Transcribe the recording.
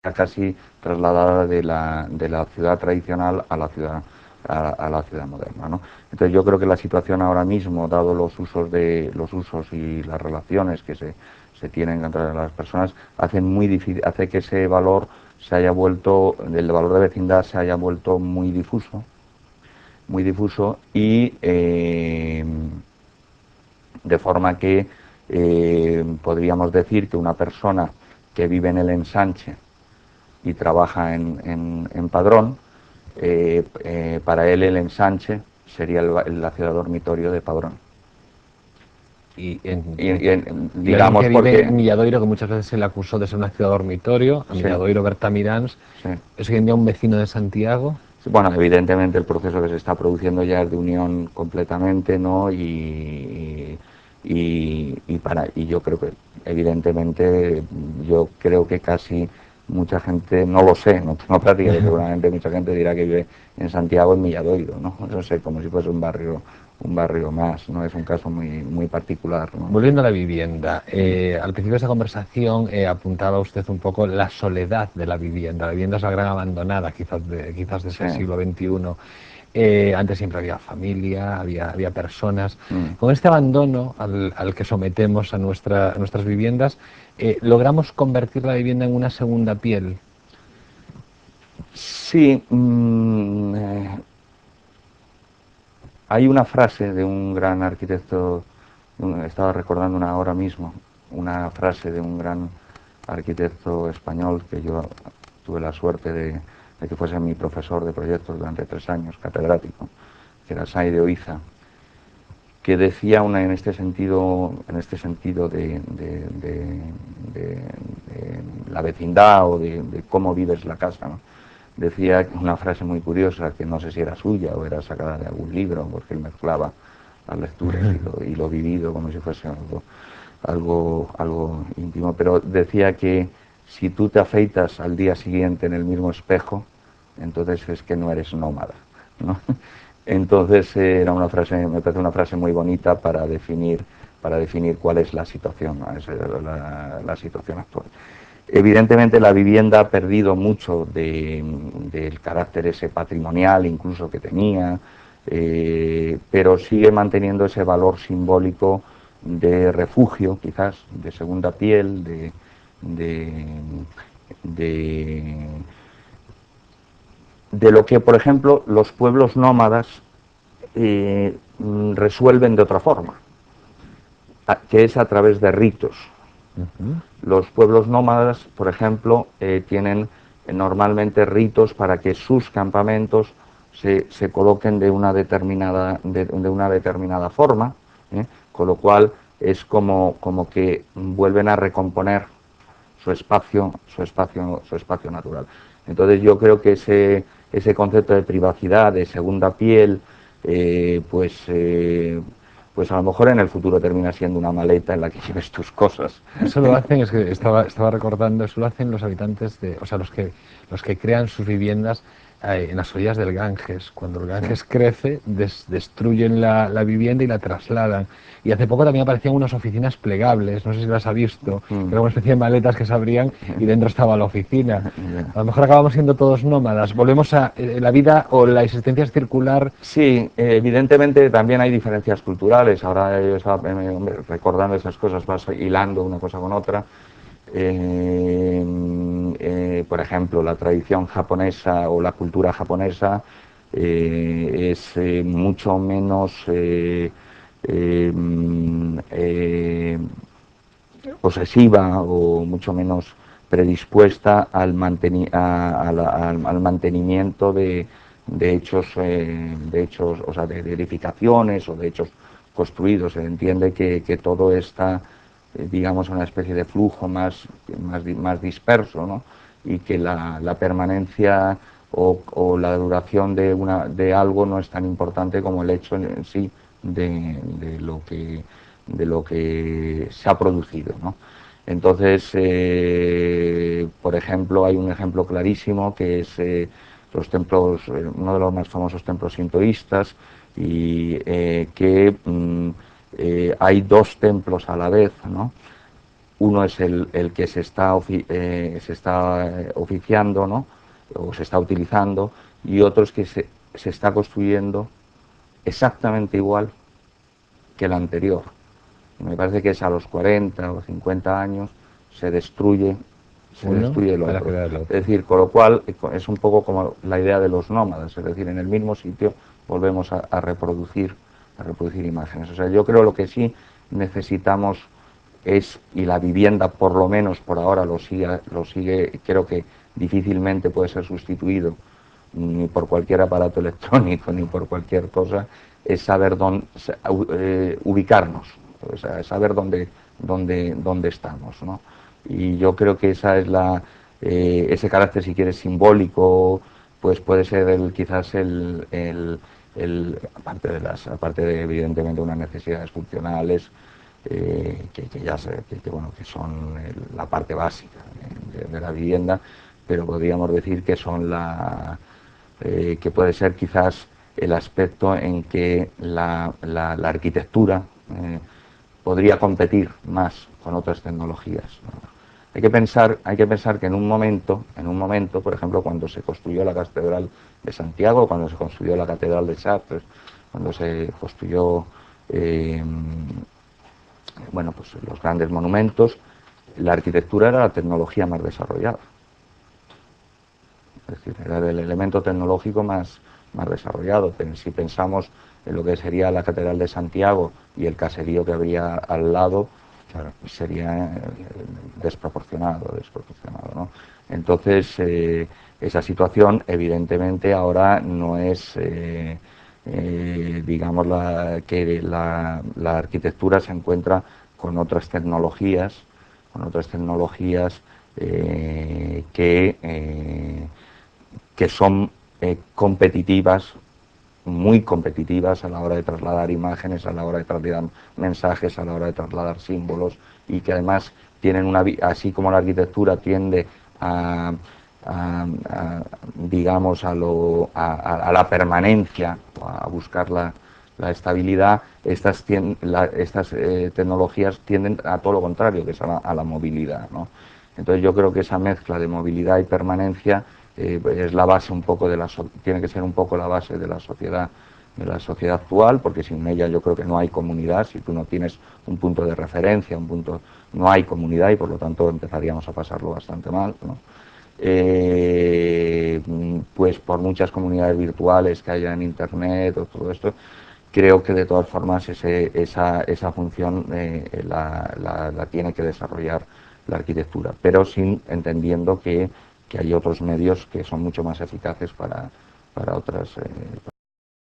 casi trasladada de la ciudad tradicional a la ciudad a la ciudad moderna, ¿no? Entonces yo creo que la situación ahora mismo, dado los usos y las relaciones que se tienen entre las personas, hace muy difícil, hace que ese valor se haya vuelto, el valor de vecindad se haya vuelto muy difuso y de forma que podríamos decir que una persona que vive en el ensanche y trabaja en Padrón, para él el ensanche sería la ciudad dormitorio de Padrón. Y, y alguien Digamos que vive porque... en Milladoiro, que muchas veces se le acusó de ser una ciudad dormitorio, a Sí, Milladoiro, Bertamiráns, sí. ¿es hoy en día un vecino de Santiago? Bueno, evidentemente el proceso que se está produciendo ya es de unión completamente, ¿no? Y yo creo que, evidentemente, yo creo que casi mucha gente, no lo sé, no tengo práctica, pero seguramente mucha gente dirá que vive en Santiago, en Milladoiro, ¿no? No sé, como si fuese un barrio más, ¿no? Es un caso muy particular, ¿no? Volviendo a la vivienda, al principio de esta conversación apuntaba usted un poco la soledad de la vivienda. La vivienda es la gran abandonada, quizás de Sí. este siglo XXI. Antes siempre había familia, había personas. Mm. Con este abandono al que sometemos a nuestras viviendas, logramos convertir la vivienda en una segunda piel. Sí, hay una frase de un gran arquitecto, estaba recordando una ahora mismo, una frase de un gran arquitecto español que yo tuve la suerte de que fuese mi profesor de proyectos durante 3 años, catedrático, que era Say de Oiza, que decía en este sentido de la vecindad o de cómo vives la casa, ¿no? Decía una frase muy curiosa, que no sé si era suya o era sacada de algún libro, porque él mezclaba las lecturas y lo vivido como si fuese algo íntimo, pero decía que si tú te afeitas al día siguiente en el mismo espejo, entonces es que no eres nómada, ¿no? Entonces era una frase, me parece una frase muy bonita para definir cuál es la situación, la situación actual. Evidentemente la vivienda ha perdido mucho del carácter ese patrimonial incluso que tenía, pero sigue manteniendo ese valor simbólico de refugio, quizás, de segunda piel, de, de, de lo que, por ejemplo, los pueblos nómadas resuelven de otra forma, que es a través de ritos. Los pueblos nómadas, por ejemplo, tienen normalmente ritos para que sus campamentos se coloquen de una determinada forma, con lo cual es como que vuelven a recomponer su espacio natural. Entonces yo creo que ese concepto de privacidad, de segunda piel, pues a lo mejor en el futuro termina siendo una maleta en la que lleves tus cosas. Eso lo hacen, es que estaba recordando, eso lo hacen los habitantes o sea, los que crean sus viviendas en las orillas del Ganges. Cuando el Ganges crece, destruyen la vivienda y la trasladan. Y hace poco también aparecían unas oficinas plegables, no sé si las ha visto, que era una especie de maletas que se abrían y dentro estaba la oficina. A lo mejor acabamos siendo todos nómadas, volvemos a la vida o la existencia es circular. Sí, evidentemente también hay diferencias culturales. Ahora yo estaba recordando esas cosas, vas hilando una cosa con otra. Por ejemplo, la tradición japonesa o la cultura japonesa es mucho menos eh, posesiva o mucho menos predispuesta al mantenimiento de hechos, o sea, de edificaciones o de hechos construidos. Se entiende que todo está, digamos, una especie de flujo más disperso, ¿no? Y que la permanencia o la duración de algo no es tan importante como el hecho en sí de lo que se ha producido, ¿no? Entonces, por ejemplo, hay un ejemplo clarísimo que es los templos, uno de los más famosos templos sintoístas, y que hay dos templos a la vez, ¿no? Uno es el que se está oficiando, ¿no? O se está utilizando, y otro es que se está construyendo exactamente igual que el anterior. Me parece que es a los 40 o 50 años se destruye el para otro. crear el Es otro. decir, con lo cual es un poco como la idea de los nómadas, es decir, en el mismo sitio volvemos a reproducir imágenes. O sea, yo creo lo que sí necesitamos es, y la vivienda por lo menos por ahora lo sigue, creo que difícilmente puede ser sustituido ni por cualquier aparato electrónico ni por cualquier cosa, es saber dónde ubicarnos, o sea, saber dónde estamos, ¿no? Y yo creo que esa es ese carácter, si quieres, simbólico, pues puede ser quizás aparte de evidentemente unas necesidades funcionales, que ya sé, bueno, que son la parte básica de la vivienda, pero podríamos decir que son que puede ser quizás el aspecto en que la arquitectura podría competir más con otras tecnologías, ¿no? Hay que pensar que en un momento, por ejemplo, cuando se construyó la Catedral de Santiago, cuando se construyó la Catedral de Chartres, cuando se construyó bueno, pues los grandes monumentos, la arquitectura era la tecnología más desarrollada. Es decir, era el elemento tecnológico más desarrollado. Si pensamos en lo que sería la Catedral de Santiago y el caserío que habría al lado, claro, sería desproporcionado, ¿no? Entonces, esa situación, evidentemente, ahora no es, digamos, que la arquitectura se encuentra con otras tecnologías, que son competitivas, muy competitivas a la hora de trasladar imágenes, a la hora de trasladar mensajes, a la hora de trasladar símbolos, y que además tienen así como la arquitectura tiende digamos a la permanencia, a buscar la estabilidad, estas tecnologías tienden a todo lo contrario, que es a la movilidad, ¿no? Entonces yo creo que esa mezcla de movilidad y permanencia es la base un poco tiene que ser un poco la base de la sociedad actual, porque sin ella yo creo que no hay comunidad. Si tú no tienes un punto de referencia, no hay comunidad, y por lo tanto empezaríamos a pasarlo bastante mal, ¿no? Pues por muchas comunidades virtuales que haya en internet o todo esto, creo que de todas formas esa función la tiene que desarrollar la arquitectura, pero entendiendo que hay otros medios que son mucho más eficaces para otras